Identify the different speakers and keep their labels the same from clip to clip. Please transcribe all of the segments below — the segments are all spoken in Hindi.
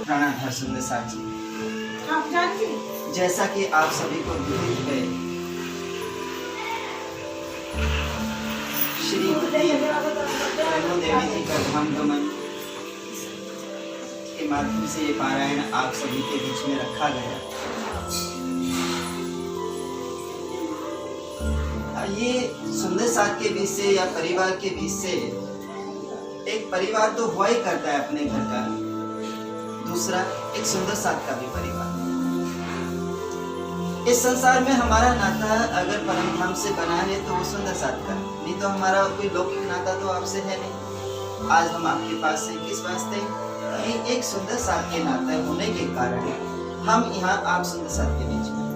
Speaker 1: प्राणाधार सुंदर साथ जी, जैसा कि आप सभी को विदित है, श्री रेणु देवी जी का धाम गमन के माध्यम से ये पारायण आप सभी के बीच में रखा गया। ये सुंदर साथ के बीच से या परिवार के बीच से एक परिवार तो हुआ ही करता है अपने घर का, दूसरा एक सुंदर साथ का भी परिवार। इस संसार में हमारा नाता अगर परम धाम से बना है तो वो सुंदर साथ का, नहीं तो हमारा कोई लौकिक नाता तो आपसे है नहीं। आज हम आपके पास हैं किस वास्ते? कि एक सुंदर साथ के नाते होने के कारण हम यहाँ आप सुंदर साथ के बीच में।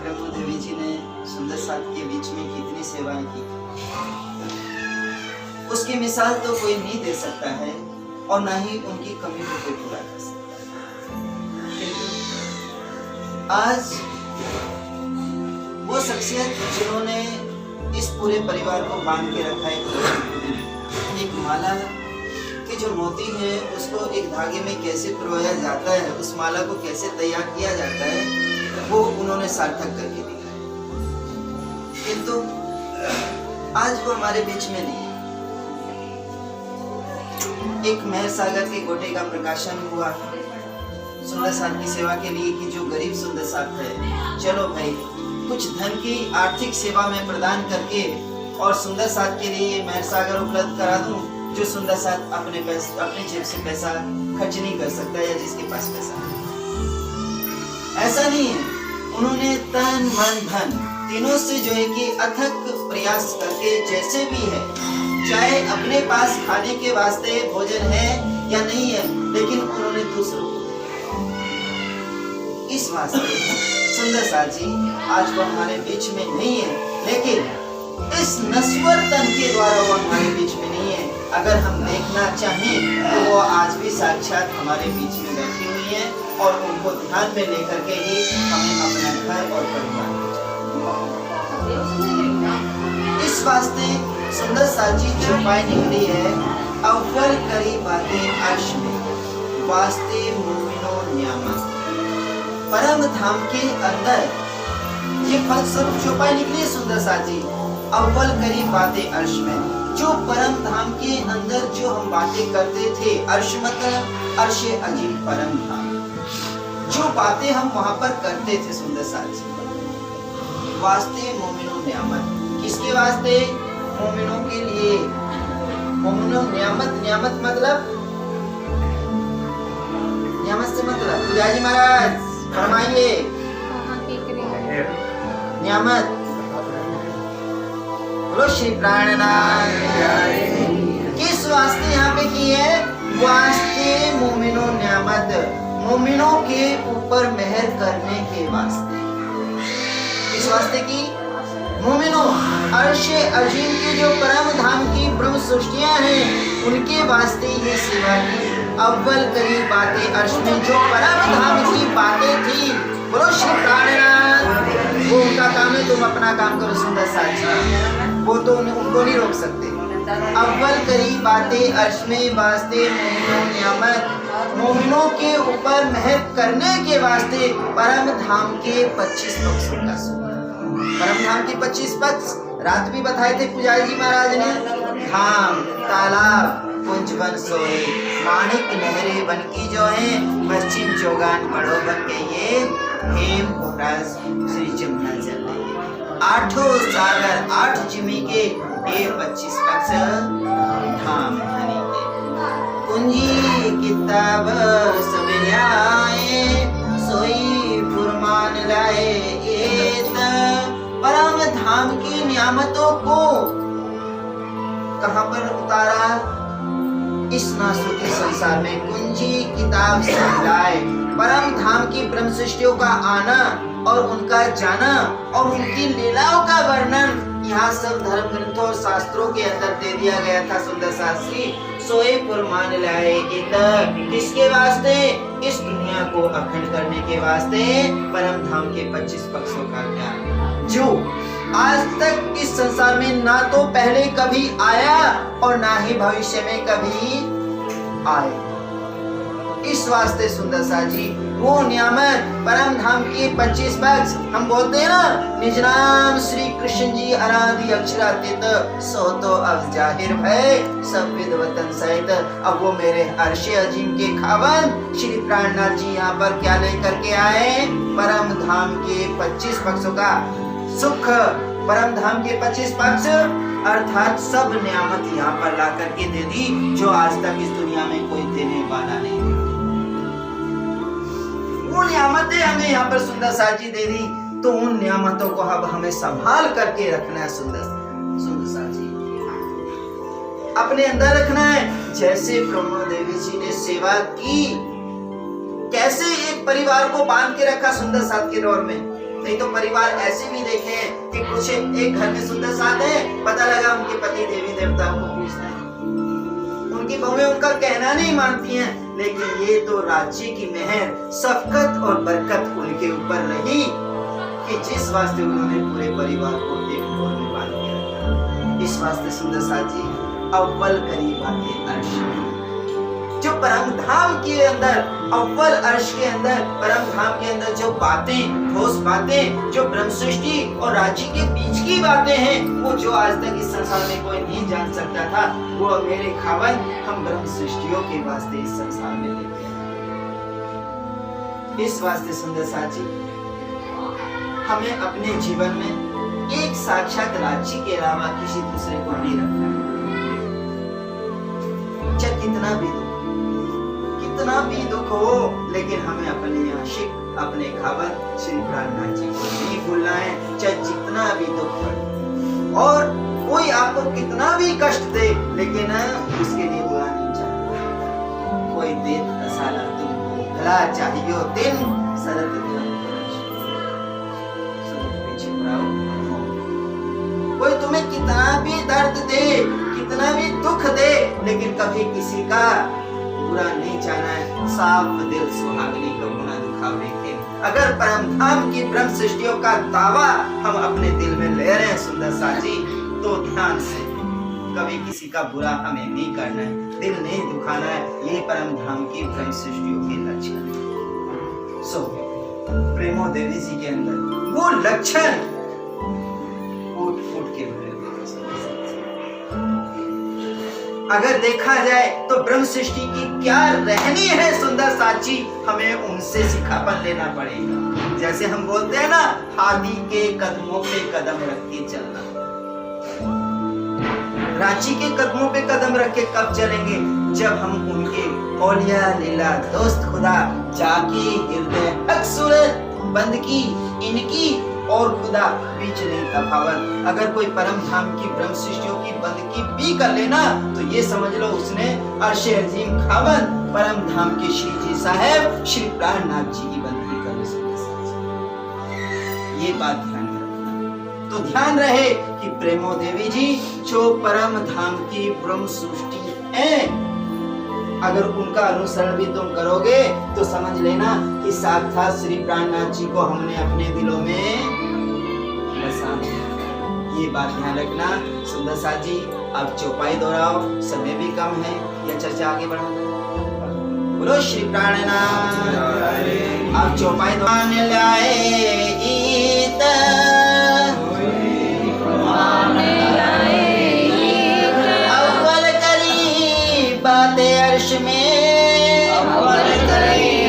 Speaker 1: प्रभु देवी जी ने सुंदर साथ के बीच में कितनी सेवाएं की, उसकी मिसाल तो कोई नहीं दे सकता है और ना ही उनकी कमी को कोई पूरा कर सकता। आज वो शख्सियत जिन्होंने इस पूरे परिवार को बांध के रखा है, एक माला की जो मोती है उसको एक धागे में कैसे पिरोया जाता है, उस माला को कैसे तैयार किया जाता है, वो उन्होंने सार्थक करके दिखाया। किंतु आज वो हमारे बीच में नहीं है। एक मेहर सागर के गोटे का प्रकाशन हुआ सुंदर साथ की सेवा के लिए कि जो गरीब सुंदर साथ है, चलो भाई कुछ धन की आर्थिक सेवा में प्रदान करके और सुंदर साथ के लिए मेहर सागर उपलब्ध करा दूं, जो सुंदर साथ अपने जेब से पैसा खर्च नहीं कर सकता या जिसके पास पैसा है। ऐसा नहीं है, उन्होंने तन मन धन तीनों से जो है कि अथक प्रयास करके जैसे भी है, चाहे अपने पास खाने के वास्ते भोजन है या नहीं है, लेकिन उन्होंने दूसरों को इस वास्ते सुंदर साथ जी आज वो हमारे बीच में नहीं है, लेकिन इस नश्वर तन के द्वारा वो हमारे बीच में नहीं है। अगर हम देखना चाहें तो वो आज भी साक्षात हमारे बीच में बैठी हुई है और उनको ध्यान में लेकर के ही हमें अपना घर और परिवार इस वास्ते सुंदर साथ जी छुपाई निकली है। अव्वल करी बातें अर्श में वास्ते मोमिनो न्यामत, परम धाम के अंदर ये फलस्वरूप छुपाई निकली है सुंदर साथ जी। अव्वल करी बातें अर्श में, जो परम धाम के अंदर जो हम बातें करते थे, अर्श मतलब अर्श अजीब परम धाम, जो बातें हम वहां पर करते थे सुंदर साथ जी, वास्ते मोमिनो न्यामत, किसके वास्ते? मोमिनों के लिए। मोमिनो न्यामत, न्यामत मतलब न्यामत से मतलब पुजारी महाराज फरमाइए। न्यामत बोलो श्री प्राणनाथ। किस वास्ते यहाँ पे की है? वास्ते मोमिनो न्यामत, मोमिनों के ऊपर मेहर करने के वास्ते। किस वास्ते की? मोमिनों अर्शे अजीम की जो परम धाम की ब्रह्म सृष्टियां हैं उनके वास्ते ये सेवा की। अव्वल करी बातें अर्श में, जो परम धाम की बातें थी, बोलो श्री प्राणनाथ, वो उनका काम है, तुम अपना काम करो सुंदर साथ जी, वो तो उनको नहीं रोक सकते। अव्वल करी बातें अर्श में वास्ते मोमिनों न्यामत, मोमिनों के ऊपर मेहर करने के वास्ते परम धाम के 25 पक्षों का सुना। परम धाम की 25 पक्ष रात भी बताए थे पुजारी जी महाराज ने। धाम, तालाब, कुंज बन सोए, माणिक नहरे बन की जो है, पश्चिम चौगान बड़ो बन के ये हेम कोटास श्री जमुना जल, आठों सागर 8 जिमी के ये 25 पक्ष धाम धनी के। कुंजी किताब सब आए, सोई फुरमान लाए, परम धाम की नियामतों को कहां पर उतारा? इस नासुके संसार में कुंजी किताब सब लाए, परम धाम की ब्रह्म सृष्टियों का आना और उनका जाना और उनकी लीलाओं का वर्णन यहाँ सब धर्म ग्रंथों और शास्त्रों के अंदर दे दिया गया था सुंदर शास्त्री। सोए पुरमान लाए, किसके वास्ते? इस दुनिया को अखंड करने के वास्ते परम धाम के 25 पक्षों का ज्ञान, जो आज तक इस संसार में ना तो पहले कभी आया और ना ही भविष्य में कभी आए। इस वास्ते सुंदर सा जी वो नियामत परम धाम की 25 पक्ष हम बोलते हैं ना, निज नाम श्री कृष्ण जी अनादि अक्षरातीत सो तो अब जाहिर भय सब विद्वतन सहित। अब वो मेरे अर्शे अजीम के खावन श्री प्राणनाथ जी यहाँ पर क्या लेकर के आए, परम धाम के 25 पक्षों का सुख, परम धाम के 25 पक्ष अर्थात सब नियामत यहाँ पर ला करके दे दी जो आज तक इस दुनिया में कोई देने वाला नहीं। वो नियामतें हमें यहाँ पर सुंदर सा जी दे दी, तो उन नियामतों को अब हमें संभाल करके रखना है। सुंदर सा जी अपने अंदर रखना है। जैसे ब्रह्मा देवी जी ने सेवा की, कैसे एक परिवार को बांध के रखा सुंदर साथ के दौर में। नहीं तो परिवार ऐसे भी देखे कि कुछ एक घर में सुंदर साथ है, पता लगा उनके पति देवी देवताओं को पूजते हैं, उनकी बहुएं उनका कहना नहीं मानती हैं, लेकिन ये तो राज्य की मेहर शफकत और बरकत उनके ऊपर रही कि जिस वास्ते उन्होंने पूरे परिवार को एक डोर में बांध के रखा। इस वास्ते सुंदर साथ जी अव्वल करी बातें अर्श, जो परम धाम के अंदर अव्वल अर्श के अंदर परम धाम के अंदर जो बातें, ठोस बातें, जो ब्रह्म सृष्टि और राज्य के बीच की बातें हैं, वो जो आज तक इस संसार में कोई नहीं जान सकता था, वो मेरे खावन हम ब्रह्म सृष्टियों के वास्ते इस संसार में लेते हैं। इस वास्ते सुंदर साथ जी हमें अपने जीवन में एक साक्षात राज्य के अलावा किसी दूसरे को नहीं रखना है। चाहे कितना भी दुख हो, लेकिन हमें अपने आशिक, अपने खावन श्री प्राणनाथ जी को नहीं भूलना है, चाहे जितना भी दुख पड़े। और कोई आपको कितना भी कष्ट दे, लेकिन उसके लिए बुरा नहीं चाहिए। कोई देत असाला तुमको भला चाहिए दिन सरत कोई तुम्हें कितना भी दर्द दे, कितना भी दुख दे, लेकिन कभी किसी का बुरा नहीं चाहना है। साफ दिल सुहागनी को गुना दिखावे के। अगर परम धाम की ब्रह्म सृष्टियों का दावा हम अपने दिल में ले रहे हैं सुंदर सा जी, तो ध्यान से कभी किसी का बुरा हमें नहीं करना है, दिल नहीं दुखाना है। यही परम धाम की ब्रह्म सृष्टियों के लक्षण है। सो प्रेमो देवी जी के अंदर वो लक्षण फूट के भरे। अगर देखा जाए तो ब्रह्म सृष्टि की क्या रहनी है सुंदर साची, हमें उनसे सिखापन लेना पड़ेगा। जैसे हम बोलते हैं ना, हाथी के कदमों पे कदम रख के चलना। रांची के कदमों पे कदम रख के कब चलेंगे, जब हम उनके औलिया लीला दोस्त खुदा जाके हृदय हक सूरत बंद की इनकी और खुदा बीच नहीं तफावत। अगर कोई परम धाम की ब्रह्म सृष्टियों की बंदगी भी कर लेना, तो ये समझ लो उसने अर्शे अजीम खावन परम धाम के श्री जी साहब श्री प्राणनाथ जी की बंदगी कर ली। ये बात ध्यान रखना। तो ध्यान रहे कि प्रेमो देवी जी जो परम धाम की ब्रह्म सृष्टि है, अगर उनका अनुसरण भी तुम करोगे तो समझ लेना कि साक्षात श्री प्राणनाथ जी को हमने अपने दिलों में बसा दिया। ये बात ध्यान रखना सुंदर सा जी। अब चौपाई दोहराओ, समय भी कम है, या चर्चा आगे बढ़ा दो। बोलो श्री प्राणनाथ। अब चौपाई दोहराने लाए बातें अर्श में अव्वल करी